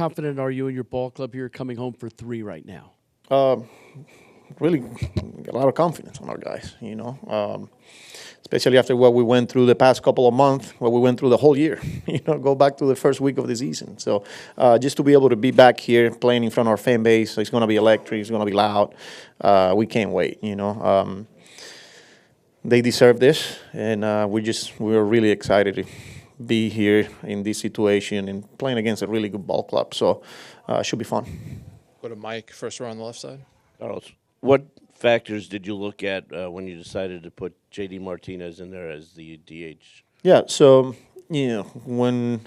confident are you in your ball club here coming home for 3 right now? Really got a lot of confidence on our guys, especially after what we went through the past couple of months, what we went through the whole year, go back to the first week of the season. So just to be able to be back here playing in front of our fan base, it's going to be electric, it's going to be loud. We can't wait, They deserve this, and we're really excited to be here in this situation and playing against a really good ball club. So it should be fun. Go to Mike, first row on the left side. Carlos, what factors did you look at when you decided to put J.D. Martinez in there as the DH? Yeah, so, when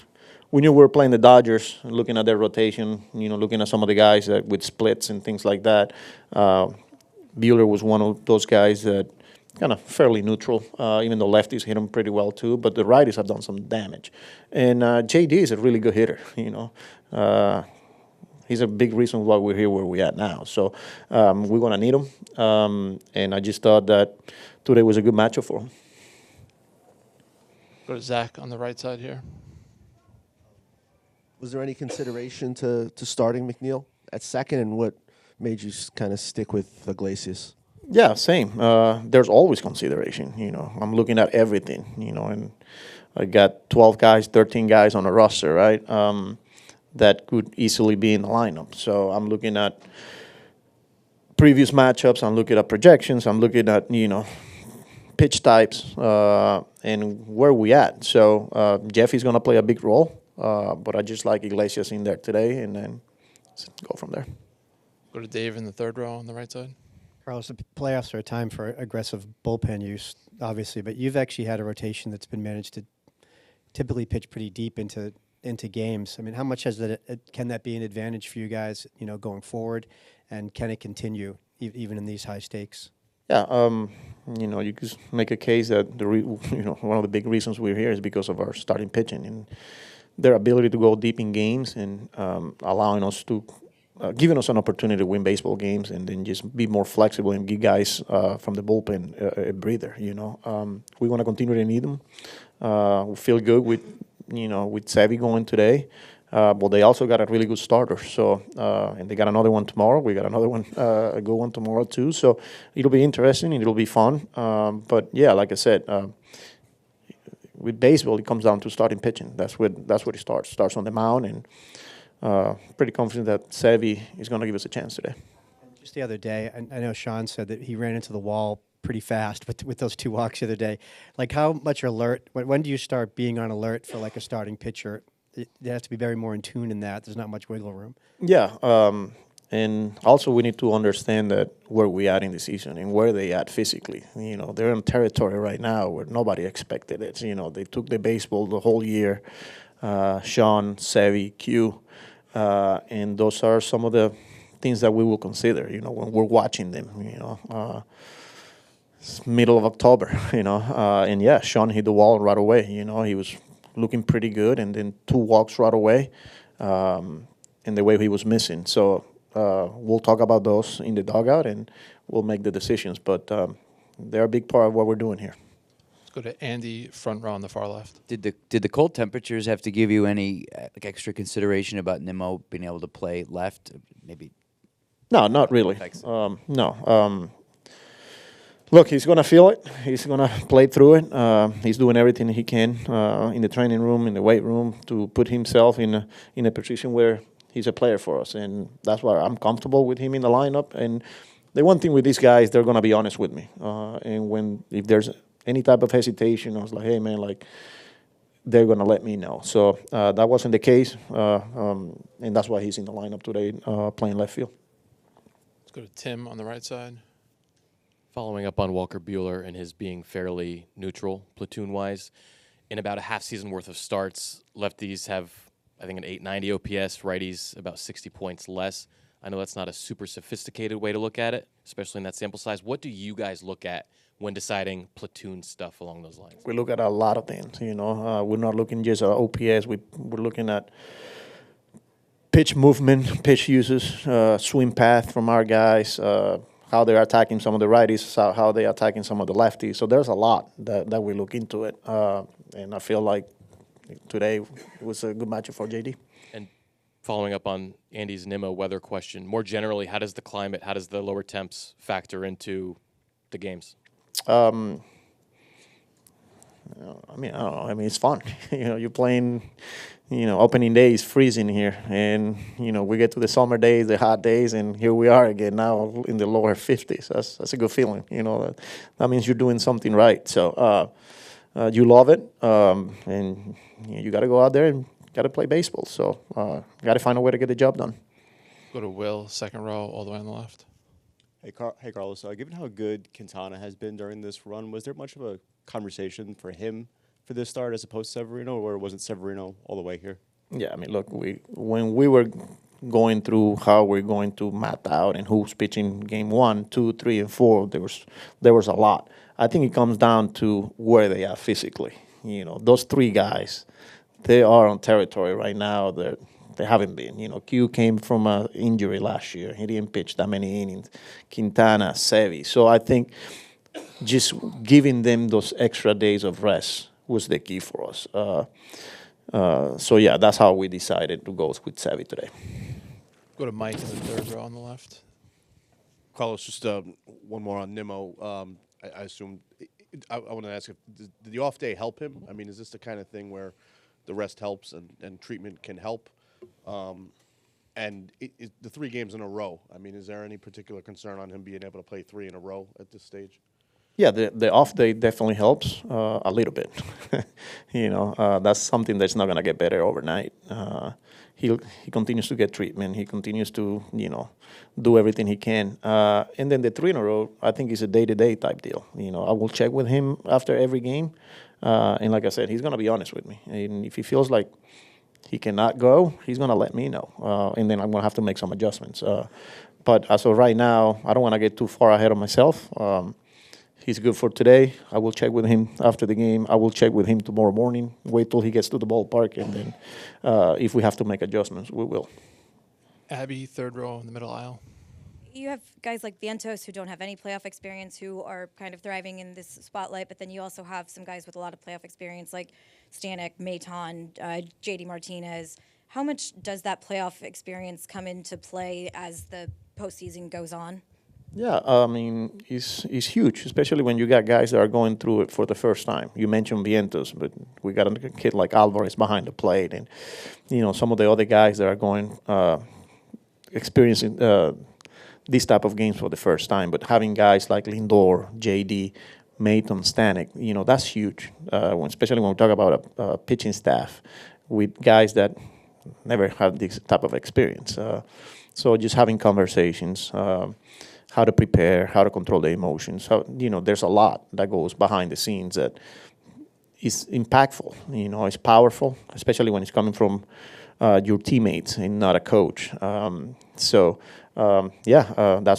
we knew we were playing the Dodgers, looking at their rotation, looking at some of the guys with splits and things like that, Buehler was one of those guys that kind of fairly neutral, even though lefties hit him pretty well too, but the righties have done some damage. And J.D. is a really good hitter, He's a big reason why we're here where we're at now. So we're going to need him. And I just thought that today was a good matchup for him. Go to Zach on the right side here. Was there any consideration to starting McNeil at second, and what made you kind of stick with Iglesias? Yeah, same. There's always consideration. I'm looking at everything. And I got 12 guys, 13 guys on the roster, right? That could easily be in the lineup. So I'm looking at previous matchups. I'm looking at projections. I'm looking at pitch types and where we at. So Jeffy's going to play a big role, but I just like Iglesias in there today, and then go from there. Go to Dave in the third row on the right side. Carlos, the playoffs are a time for aggressive bullpen use, obviously, but you've actually had a rotation that's been managed to typically pitch pretty deep into games. I mean, how much can that be an advantage for you guys, going forward, and can it continue even in these high stakes? Yeah, you could make a case that one of the big reasons we're here is because of our starting pitching and their ability to go deep in games and allowing us to, giving us an opportunity to win baseball games and then just be more flexible and give guys from the bullpen a breather. We want to continue to need them. We feel good with Savvy going today. But they also got a really good starter. So, and they got another one tomorrow. We got another one, a good one tomorrow too. So it'll be interesting. It'll be fun. But yeah, like I said, with baseball, it comes down to starting pitching. That's where it starts. Starts on the mound, and pretty confident that Savvy is going to give us a chance today. Just the other day, I know Sean said that he ran into the wall pretty fast with those 2 walks the other day. Like, how much alert? When do you start being on alert for like a starting pitcher? It has to be very more in tune in that. There's not much wiggle room. Yeah, and also we need to understand that where we at in the season and where they at physically. They're in territory right now where nobody expected it. They took the baseball the whole year. Sean, Savvy, Q, and those are some of the things that we will consider. When we're watching them. It's middle of October. And yeah, Sean hit the wall right away. He was looking pretty good, and then 2 walks right away, and the way he was missing. So we'll talk about those in the dugout, and we'll make the decisions. But they're a big part of what we're doing here. Let's go to Andy, front row on the far left. Did the cold temperatures have to give you any extra consideration about Nimmo being able to play left? Maybe. No, not really. No. Look, he's going to feel it. He's going to play through it. He's doing everything he can in the training room, in the weight room, to put himself in a position where he's a player for us. And that's why I'm comfortable with him in the lineup. And the one thing with these guys, they're going to be honest with me. And if there's any type of hesitation, I was like, hey, man, they're going to let me know. So that wasn't the case. And that's why he's in the lineup today playing left field. Let's go to Tim on the right side. Following up on Walker Buehler and his being fairly neutral platoon-wise, in about a half season worth of starts, lefties have, I think, an 890 OPS, righties about 60 points less. I know that's not a super sophisticated way to look at it, especially in that sample size. What do you guys look at when deciding platoon stuff along those lines? We look at a lot of things, We're not looking just at OPS. We're looking at pitch movement, pitch uses, swing path from our guys, how they're attacking some of the righties, how they're attacking some of the lefties. So there's a lot that we look into it. And I feel like today was a good matchup for JD. And following up on Andy's NIMO weather question, more generally, how does the climate, how does the lower temps factor into the games? I mean, I don't know. I mean, it's fun. You're playing, opening day is freezing here. And, we get to the summer days, the hot days, and here we are again now in the lower 50s. That's a good feeling. That means you're doing something right. So you love it. And you got to go out there and got to play baseball. So got to find a way to get the job done. Go to Will, second row, all the way on the left. Hey, Carlos. Given how good Quintana has been during this run, was there much of a conversation for him for this start as opposed to Severino, or wasn't Severino all the way here? Yeah, I mean, look, when we were going through how we're going to map out and who's pitching game 1, 2, 3, and 4, there was a lot. I think it comes down to where they are physically. Those 3 guys, they are on territory right now. They haven't been. Q came from an injury last year. He didn't pitch that many innings. Quintana, Sevi. So I think just giving them those extra days of rest was the key for us. So, yeah, that's how we decided to go with Sevi today. Go to Mike in the third row on the left. Carlos, just one more on Nimmo. I assume I want to ask if did the off day help him? I mean, is this the kind of thing where the rest helps and treatment can help? And the 3 games in a row, I mean, is there any particular concern on him being able to play 3 in a row at this stage? Yeah, the off day definitely helps a little bit. That's something that's not going to get better overnight. He continues to get treatment. He continues to, do everything he can. And then the 3 in a row, I think, is a day-to-day type deal. I will check with him after every game. And like I said, he's going to be honest with me. And if he feels like he cannot go, he's going to let me know. And then I'm going to have to make some adjustments. But as of right now, I don't want to get too far ahead of myself. He's good for today. I will check with him after the game. I will check with him tomorrow morning, wait till he gets to the ballpark, and then if we have to make adjustments, we will. Abby, third row in the middle aisle. You have guys like Vientos who don't have any playoff experience who are kind of thriving in this spotlight, but then you also have some guys with a lot of playoff experience like Stanek, Maton, JD Martinez. How much does that playoff experience come into play as the postseason goes on? Yeah, I mean, it's huge, especially when you got guys that are going through it for the first time. You mentioned Vientos, but we got a kid like Alvarez behind the plate, and some of the other guys that are going experiencing these type of games for the first time. But having guys like Lindor, JD, Maton, Stanek, that's huge. Especially when we talk about a pitching staff with guys that never had this type of experience. So just having conversations. How to prepare, how to control the emotions. There's a lot that goes behind the scenes that is impactful. It's powerful, especially when it's coming from your teammates and not a coach. That's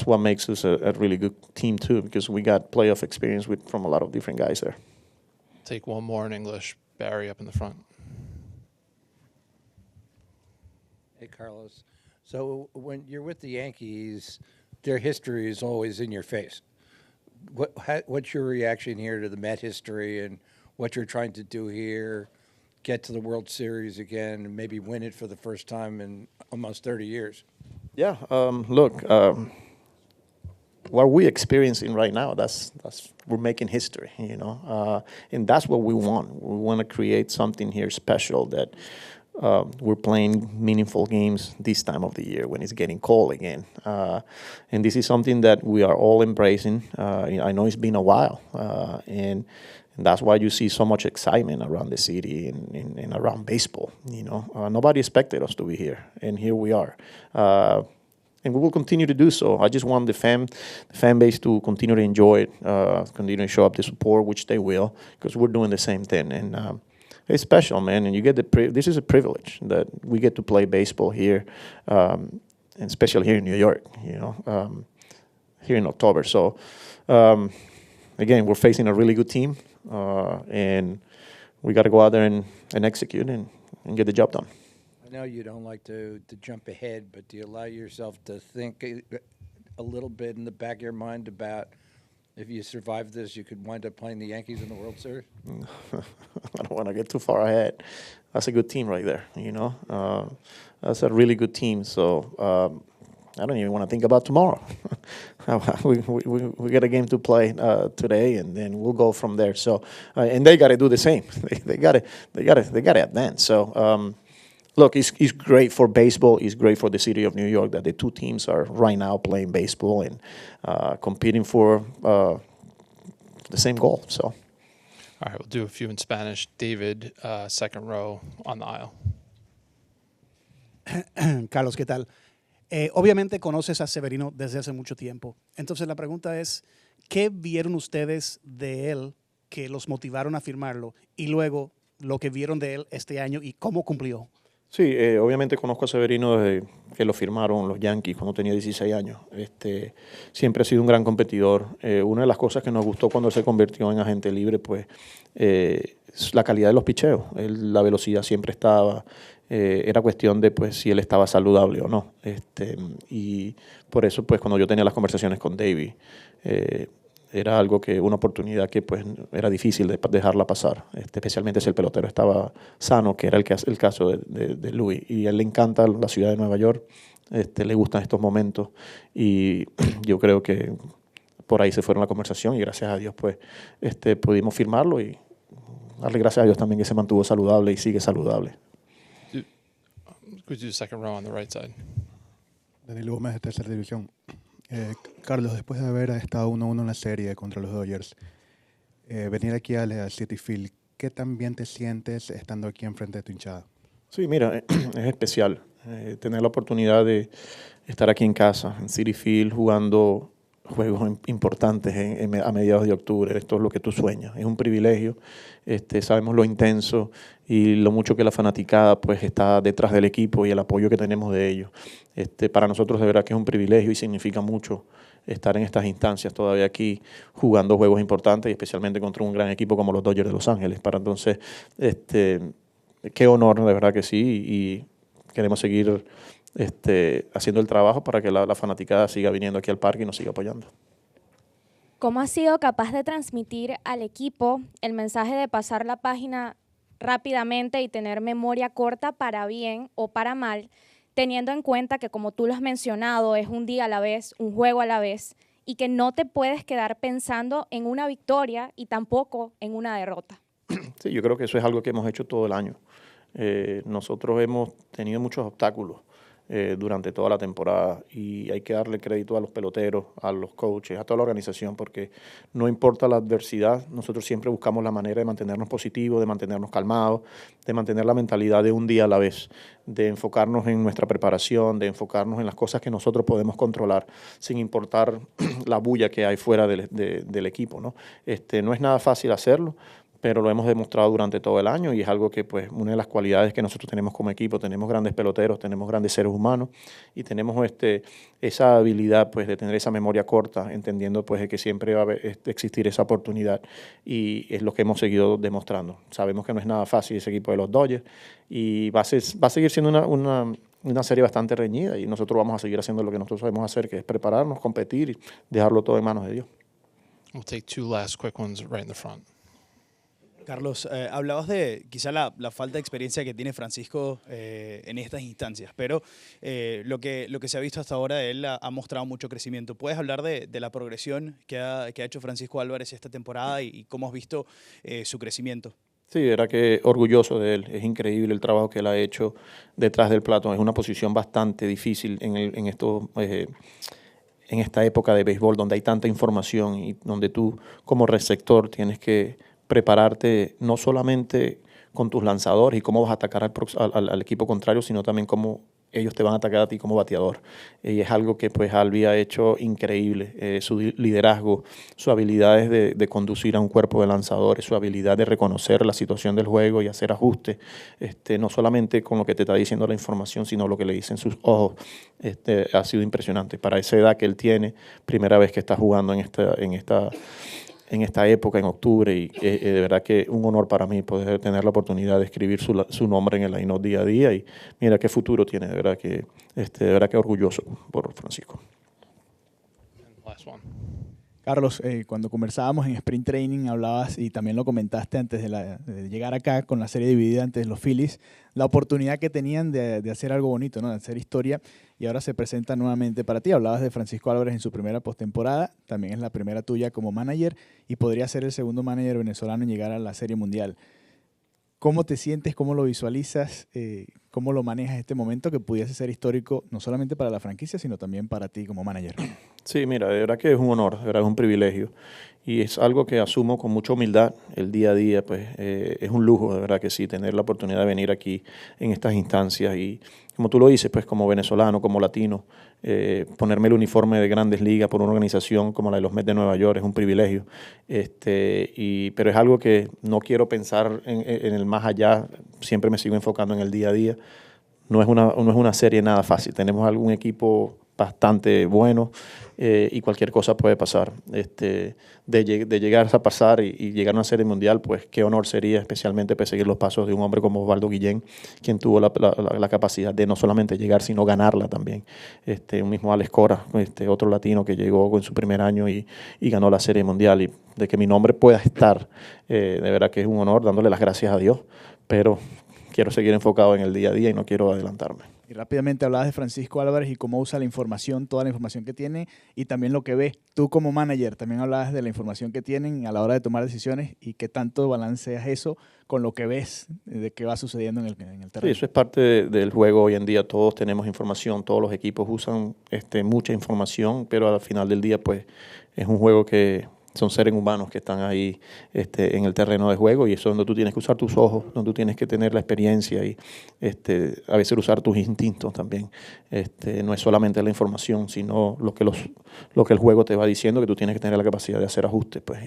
what makes us a really good team too, because we got playoff experience from a lot of different guys there. Take one more in English. Barry up in the front. Hey, Carlos. So when you're with the Yankees, their history is always in your face. What's your reaction here to the Met history and what you're trying to do here, get to the World Series again, and maybe win it for the first time in almost 30 years? Yeah, look, what we're experiencing right now, that's we're making history, and that's what we want. We want to create something here special that we're playing meaningful games this time of the year when it's getting cold again. And this is something that we are all embracing. I know it's been a while, and that's why you see so much excitement around the city and around baseball. Nobody expected us to be here, and here we are. And we will continue to do so. I just want the fan base to continue to enjoy it, continue to show up the support, which they will, because we're doing the same thing. And it's special, man, and you get this is a privilege that we get to play baseball here, and especially here in New York, here in October. So, again, we're facing a really good team, and we got to go out there and execute and get the job done. I know you don't like to jump ahead, but do you allow yourself to think a little bit in the back of your mind about If you survive this, you could wind up playing the Yankees in the World Series? I don't want to get too far ahead. That's a good team right there, That's a really good team. So I don't even want to think about tomorrow. we got a game to play today, and then we'll go from there. So and they got to do the same. They got to advance. So look, it's great for baseball. It's great for the city of New York that the two teams are right now playing baseball and competing for the same goal. So. All right, we'll do a few in Spanish. David, second row on the aisle. Carlos, ¿qué tal? Obviamente conoces a Severino desde hace mucho tiempo. Entonces la pregunta es, ¿qué vieron ustedes de él que los motivaron a firmarlo? Y luego lo que vieron de él este año y cómo cumplió. Sí, obviamente conozco a Severino desde que lo firmaron los Yankees cuando tenía 16 años. Siempre ha sido un gran competidor. Una de las cosas que nos gustó cuando se convirtió en agente libre, pues, es la calidad de los picheos. La velocidad siempre estaba. Era cuestión de, pues, si él estaba saludable o no. Y por eso, pues, cuando yo tenía las conversaciones con Davey, era algo que, una oportunidad que pues era difícil de dejarla pasar, especialmente si el pelotero estaba sano, que era el caso de Luis. Y a él le encanta la ciudad de Nueva York, le gustan estos momentos y yo creo que por ahí se fueron la conversación y gracias a Dios pues pudimos firmarlo y darle gracias a Dios también que se mantuvo saludable y sigue saludable. Could you do second row on the right side? Daniel Gómez de Tercera División. Carlos, después de haber estado 1-1 en la serie contra los Dodgers, venir aquí al Citi Field, ¿qué tan bien te sientes estando aquí enfrente de tu hinchada? Sí, mira, es especial tener la oportunidad de estar aquí en casa, en Citi Field, jugando juegos importantes a mediados de octubre. Esto es lo que tú sueñas, es un privilegio. Sabemos lo intenso y lo mucho que la fanaticada pues está detrás del equipo y el apoyo que tenemos de ellos. Para nosotros de verdad que es un privilegio y significa mucho estar en estas instancias todavía aquí jugando juegos importantes y especialmente contra un gran equipo como los Dodgers de Los Ángeles. Para entonces, qué honor, de verdad que sí, y queremos seguir haciendo el trabajo para que la fanaticada siga viniendo aquí al parque y nos siga apoyando. ¿Cómo has sido capaz de transmitir al equipo el mensaje de pasar la página rápidamente y tener memoria corta para bien o para mal, teniendo en cuenta que, como tú lo has mencionado, es un día a la vez, un juego a la vez, y que no te puedes quedar pensando en una victoria y tampoco en una derrota? Sí, yo creo que eso es algo que hemos hecho todo el año. Nosotros hemos tenido muchos obstáculos durante toda la temporada y hay que darle crédito a los peloteros, a los coaches, a toda la organización, porque no importa la adversidad, nosotros siempre buscamos la manera de mantenernos positivos, de mantenernos calmados, de mantener la mentalidad de un día a la vez, de enfocarnos en nuestra preparación, de enfocarnos en las cosas que nosotros podemos controlar, sin importar la bulla que hay fuera del equipo, ¿no? No es nada fácil hacerlo, pero lo hemos demostrado durante todo el año y es algo que, pues, una de las cualidades que nosotros tenemos como equipo. Tenemos grandes peloteros, tenemos grandes seres humanos y tenemos esa habilidad, pues, de tener esa memoria corta, entendiendo, pues, de que siempre va a existir esa oportunidad y es lo que hemos seguido demostrando. Sabemos que no es nada fácil ese equipo de los Dodgers y va a seguir siendo una serie bastante reñida y nosotros vamos a seguir haciendo lo que nosotros sabemos hacer, que es prepararnos, competir y dejarlo todo en manos de Dios. We'll take two last quick ones right in the front. Carlos, hablabas de quizá la falta de experiencia que tiene Francisco en estas instancias, pero lo que se ha visto hasta ahora de él ha mostrado mucho crecimiento. ¿Puedes hablar de la progresión que ha hecho Francisco Álvarez esta temporada y cómo has visto su crecimiento? Sí, era que orgulloso de él. Es increíble el trabajo que él ha hecho detrás del plato. Es una posición bastante difícil en esta época de béisbol donde hay tanta información y donde tú como receptor tienes que prepararte no solamente con tus lanzadores y cómo vas a atacar al equipo contrario, sino también cómo ellos te van a atacar a ti como bateador. Y es algo que pues Albi ha hecho increíble. Su liderazgo, sus habilidades de conducir a un cuerpo de lanzadores, su habilidad de reconocer la situación del juego y hacer ajustes, no solamente con lo que te está diciendo la información, sino lo que le dicen sus ojos, ha sido impresionante. Para esa edad que él tiene, primera vez que está jugando en esta época, en octubre, y de verdad que un honor para mí poder tener la oportunidad de escribir su nombre en el line-up día a día, y mira qué futuro tiene, de verdad que orgulloso por Francisco. Last one. Carlos, cuando conversábamos en Sprint Training hablabas y también lo comentaste antes de llegar acá con la serie dividida antes los Phillies, la oportunidad que tenían de hacer algo bonito, ¿no? De hacer historia, y ahora se presenta nuevamente para ti. Hablabas de Francisco Álvarez en su primera postemporada, también es la primera tuya como manager y podría ser el segundo manager venezolano en llegar a la Serie Mundial. ¿Cómo te sientes? ¿Cómo lo visualizas? ¿Cómo lo manejas este momento que pudiese ser histórico no solamente para la franquicia, sino también para ti como manager? Sí, mira, de verdad que es un honor, de verdad es un privilegio y es algo que asumo con mucha humildad el día a día, pues es un lujo, de verdad que sí, tener la oportunidad de venir aquí en estas instancias y como tú lo dices, pues como venezolano, como latino, ponerme el uniforme de Grandes Ligas por una organización como la de los Mets de Nueva York es un privilegio, pero es algo que no quiero pensar en el más allá, siempre me sigo enfocando en el día a día. No es una serie nada fácil, tenemos algún equipo bastante bueno y cualquier cosa puede pasar. De llegar a pasar y llegar a una serie mundial, pues qué honor sería, especialmente seguir los pasos de un hombre como Osvaldo Guillén, quien tuvo la capacidad de no solamente llegar, sino ganarla también. Un mismo Alex Cora, otro latino que llegó en su primer año y ganó la serie mundial. Y de que mi nombre pueda estar, de verdad que es un honor, dándole las gracias a Dios, pero quiero seguir enfocado en el día a día y no quiero adelantarme. Y rápidamente hablabas de Francisco Álvarez y cómo usa la información, toda la información que tiene y también lo que ve. Tú como manager también hablabas de la información que tienen a la hora de tomar decisiones y qué tanto balanceas eso con lo que ves de qué va sucediendo en el terreno. Sí, eso es parte del juego hoy en día. Todos tenemos información, todos los equipos usan mucha información, pero al final del día pues es un juego que son seres humanos que están ahí en el terreno de juego y eso es donde tú tienes que usar tus ojos, donde tú tienes que tener la experiencia y a veces usar tus instintos también. No es solamente la información, sino lo que el juego te va diciendo, que tú tienes que tener la capacidad de hacer ajustes. Pues,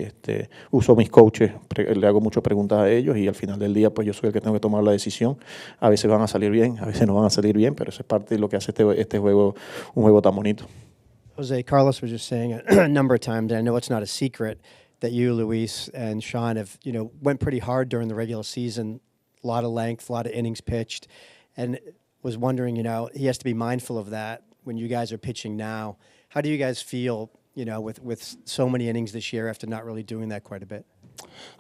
uso mis coaches, le hago muchas preguntas a ellos y al final del día pues yo soy el que tengo que tomar la decisión. A veces van a salir bien, a veces no van a salir bien, pero eso es parte de lo que hace este juego un juego tan bonito. Jose, Carlos was just saying a number of times, and I know it's not a secret, that you, Luis, and Sean have, went pretty hard during the regular season, a lot of length, a lot of innings pitched, and was wondering, he has to be mindful of that when you guys are pitching now. How do you guys feel, with so many innings this year after not really doing that quite a bit?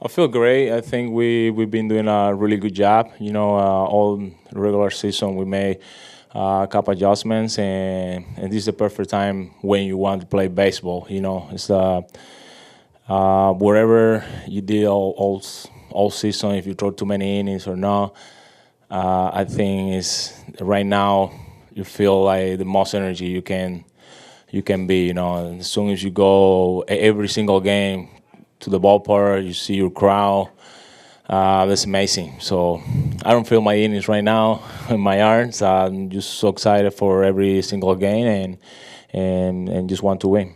I feel great. I think we've been doing a really good job. All regular season we made a couple adjustments, and this is the perfect time when you want to play baseball. It's wherever you did all season, if you throw too many innings or not. I think it's right now you feel like the most energy you can be. As soon as you go every single game to the ballpark, you see your crowd. That's amazing. So I don't feel my innings right now in my arms. I'm just so excited for every single game and just want to win.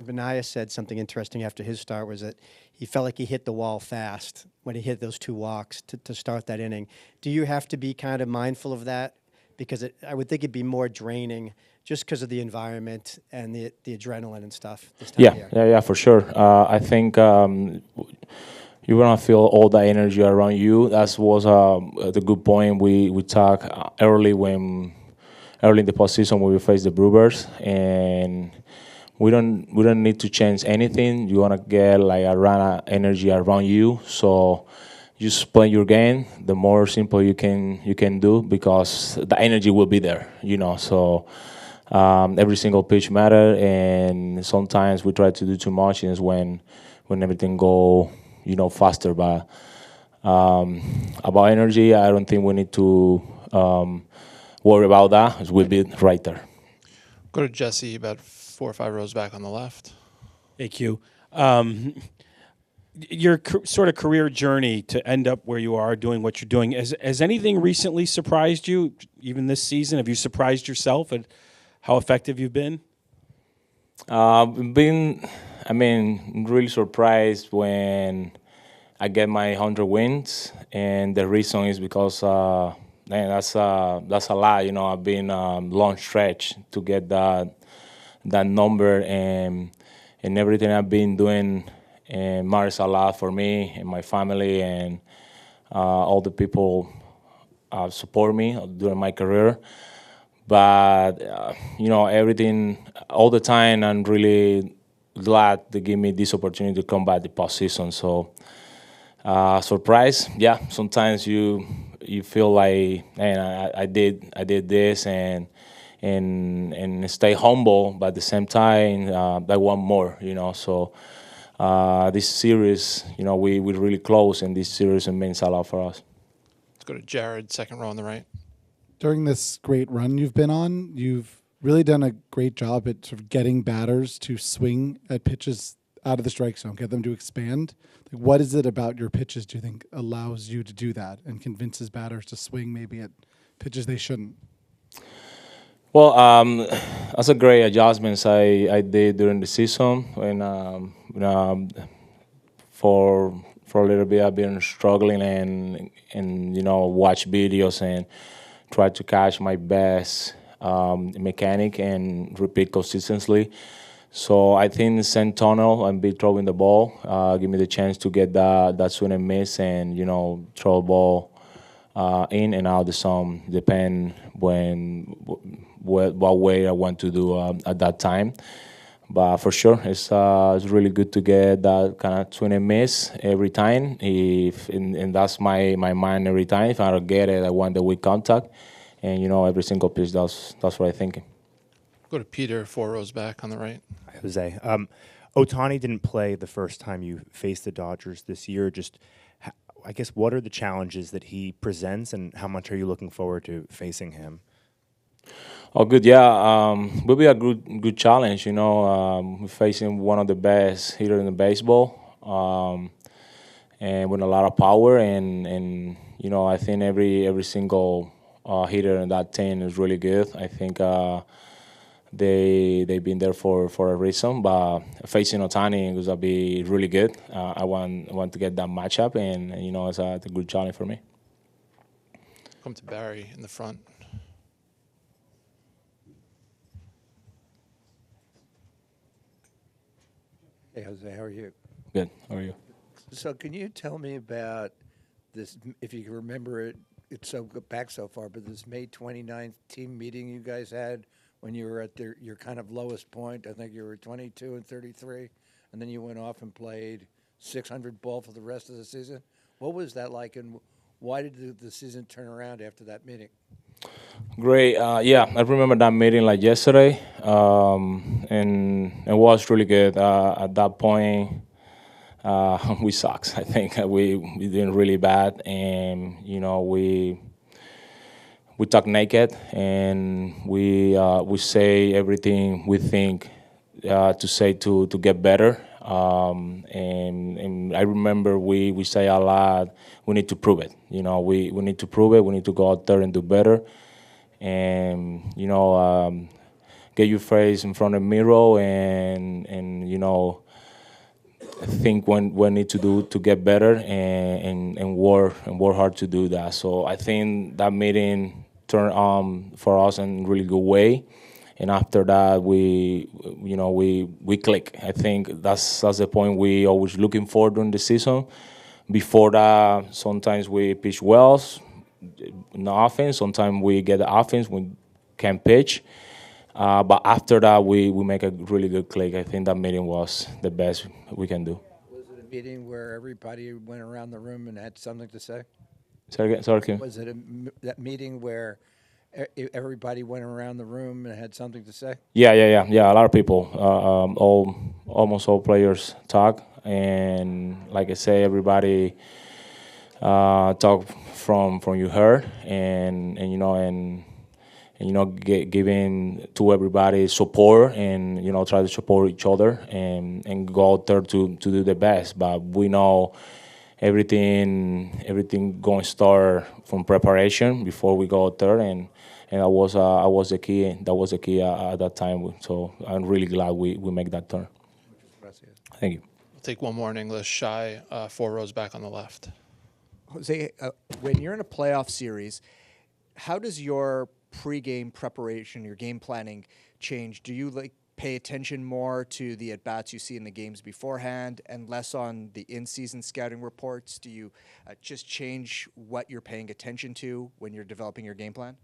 Benaya said something interesting after his start was that he felt like he hit the wall fast when he hit those 2 walks to start that inning. Do you have to be kind of mindful of that? Because I would think it'd be more draining just because of the environment and the adrenaline and stuff this time of year. Yeah, for sure. I think you're gonna feel all that energy around you. That was the good point we talked early in the postseason when we faced the Brewers, and we don't need to change anything. You wanna get like a run of energy around you, so just play your game. The more simple you can do, because the energy will be there. So every single pitch matter, and sometimes we try to do too much, and it's when everything go faster. But about energy, I don't think we need to worry about that. We'll be right there. Go to Jesse, about 4 or 5 rows back on the left. Hey, Q. Your sort of career journey to end up where you are doing what you're doing, has anything recently surprised you, even this season? Have you surprised yourself at how effective you've been? Really surprised when I get my 100 wins, and the reason is because that's a lot. I've been long stretch to get that number, and everything I've been doing matters a lot for me and my family and all the people support me during my career. But everything all the time, I'm really glad to give me this opportunity to come back the postseason. So surprise, yeah. Sometimes you feel like, man, I did this and stay humble, but at the same time, I want more. So this series, we're really close, and this series means a lot for us. Let's go to Jared, second row on the right. During this great run you've been on, you've really done a great job at sort of getting batters to swing at pitches out of the strike zone, get them to expand. Like, what is it about your pitches, do you think, allows you to do that and convinces batters to swing maybe at pitches they shouldn't? Well, that's a great adjustments I did during the season when for a little bit I've been struggling and watch videos and try to catch my best mechanic and repeat consistently. So I think same tunnel and be throwing the ball give me the chance to get that swing and miss and throw the ball in and out the zone, depend what way I want to do at that time. But for sure, it's really good to get that kind of swing and miss every time. And that's my mind every time. If I don't get it, I want the weak contact. And every single pitch, that's what I'm thinking. Go to Peter, 4 rows back on the right. Hi, Jose. Ohtani didn't play the first time you faced the Dodgers this year. Just, I guess, what are the challenges that he presents, and how much are you looking forward to facing him? Oh, good. Yeah, will be a good challenge. We're facing one of the best hitters in the baseball, and with a lot of power. And I think every single hitter in that team is really good. I think they've been there for a reason. But facing Ohtani is gonna be really good. I want to get that matchup, and it's a good challenge for me. Come to Barry in the front. Hey, Jose, how are you? Good. How are you? So can you tell me about this, if you can remember it, it's so back so far, but this May 29th team meeting you guys had when you were at your kind of lowest point. I think you were 22 and 33, and then you went off and played 600 ball for the rest of the season. What was that like, and why did the season turn around after that meeting? Great. Yeah, I remember that meeting like yesterday, and it was really good. At that point, we sucked. I think we did really bad, and we talk naked, and we say everything we think to say to get better. And I remember we say a lot. We need to prove it. We need to prove it. We need to go out there and do better. And get your face in front of the mirror and think what need to do to get better and work hard to do that. So I think that meeting turned on for us in a really good way. And after that, we click. I think that's the point we always looking for during the season. Before that, sometimes we pitch well in the offense. Sometimes we get the offense, we can pitch. But after that, we make a really good click. I think that meeting was the best we can do. Was it a meeting where everybody went around the room and had something to say? Sorry, Kim. Was it that meeting where everybody went around the room and had something to say? Yeah. A lot of people, almost all players talk, and like I say, everybody talk from you heard, and giving to everybody support, and try to support each other, and go out there to do the best. But we know everything going to start from preparation before we go out there, and that was the key. That was the key at that time. So I'm really glad we make that turn. Thank you. We'll take one more in English. Shy, 4 rows back on the left. Jose, when you're in a playoff series, how does your pregame preparation, your game planning change? Do you pay attention more to the at-bats you see in the games beforehand and less on the in-season scouting reports? Do you just change what you're paying attention to when you're developing your game plan?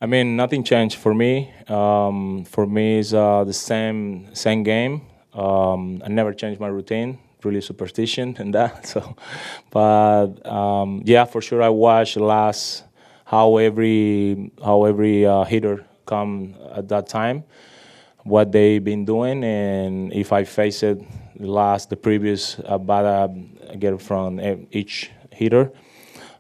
I mean, nothing changed for me. For me, it's the same game. I never change my routine. Really superstition in that. So, but yeah, for sure, I watch how every hitter come at that time, what they've been doing, and if I face it the previous bat I get from each hitter.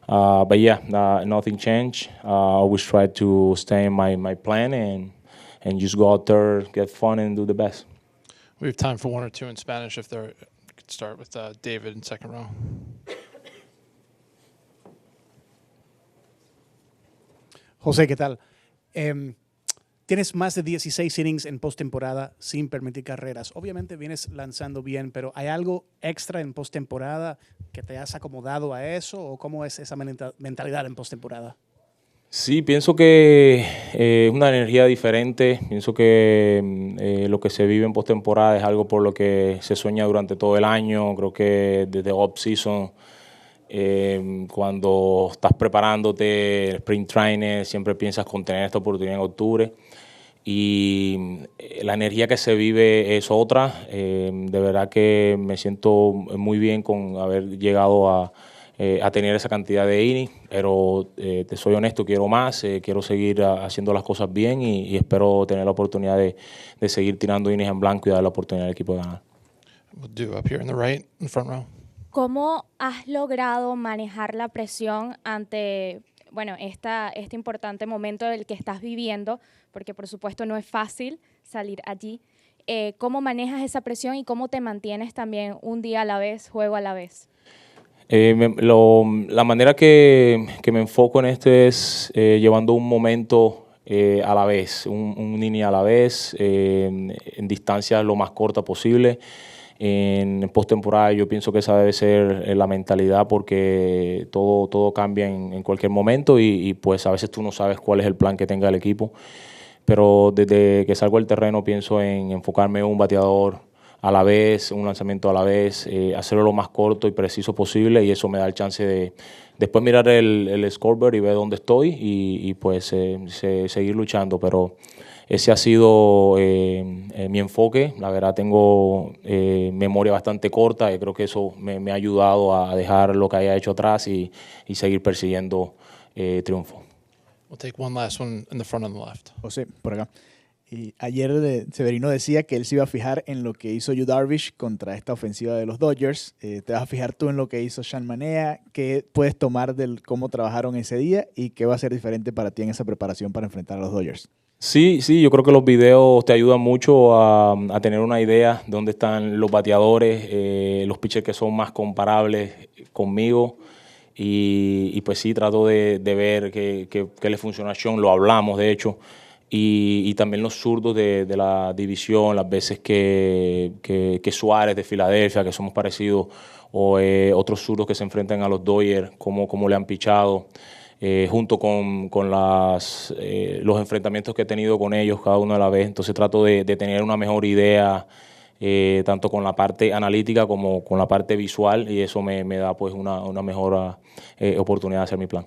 But yeah, nothing changed. I always try to stay in my plan and just go out there, get fun, and do the best. We have time for one or two in Spanish if there. Could start with David in second row. José, ¿qué tal? Tienes más de 16 innings en postemporada sin permitir carreras. Obviamente vienes lanzando bien, pero ¿hay algo extra en postemporada que te has acomodado a eso? ¿O cómo es esa mentalidad en postemporada? Sí, pienso que es una energía diferente. Pienso que lo que se vive en postemporada es algo por lo que se sueña durante todo el año. Creo que desde off-season, cuando estás preparándote, el sprint training, siempre piensas con tener esta oportunidad en octubre. Y la energía que se vive es otra. De verdad que me siento muy bien con haber llegado a tener esa cantidad de innings, pero te soy honesto, quiero más, quiero seguir haciendo las cosas bien y espero tener la oportunidad de seguir tirando innings en blanco y dar la oportunidad al equipo de ganar. We'll do up here in the right, in front row. ¿Cómo has logrado manejar la presión ante este importante momento del que estás viviendo? Porque por supuesto no es fácil salir allí. ¿Cómo manejas esa presión y cómo te mantienes también un día a la vez, juego a la vez? La manera que me enfoco en es llevando un momento a la vez, un inning a la vez, en distancia lo más corta posible. En postemporada yo pienso que esa debe ser la mentalidad porque todo cambia en cualquier momento y pues a veces tú no sabes cuál es el plan que tenga el equipo. Pero desde que salgo del terreno pienso en enfocarme en un bateador a la vez, un lanzamiento a la vez, hacerlo lo más corto y preciso posible y eso me da el chance de después mirar el scoreboard y ver dónde estoy y pues seguir luchando. Pero ese ha sido mi enfoque. La verdad tengo memoria bastante corta y creo que eso me ha ayudado a dejar lo que haya hecho atrás y seguir persiguiendo triunfo. We'll take one last one in the front on the left. José, por acá. Y ayer Severino decía que él se iba a fijar en lo que hizo Yu Darvish contra esta ofensiva de los Dodgers. ¿Te vas a fijar tú en lo que hizo Sean Manaea? ¿Qué puedes tomar de cómo trabajaron ese día y qué va a ser diferente para ti en esa preparación para enfrentar a los Dodgers? Sí, yo creo que los videos te ayudan mucho a tener una idea de dónde están los bateadores, los pitchers que son más comparables conmigo. Y pues sí, trato de ver qué le funciona a Sean, lo hablamos de hecho. Y también los zurdos de la división, las veces que Suárez de Filadelfia, que somos parecidos, o otros zurdos que se enfrentan a los Dodgers, cómo le han pichado, junto con los enfrentamientos que he tenido con ellos cada uno a la vez. Entonces trato de tener una mejor idea, tanto con la parte analítica como con la parte visual, y eso me da pues una mejor oportunidad de hacer mi plan.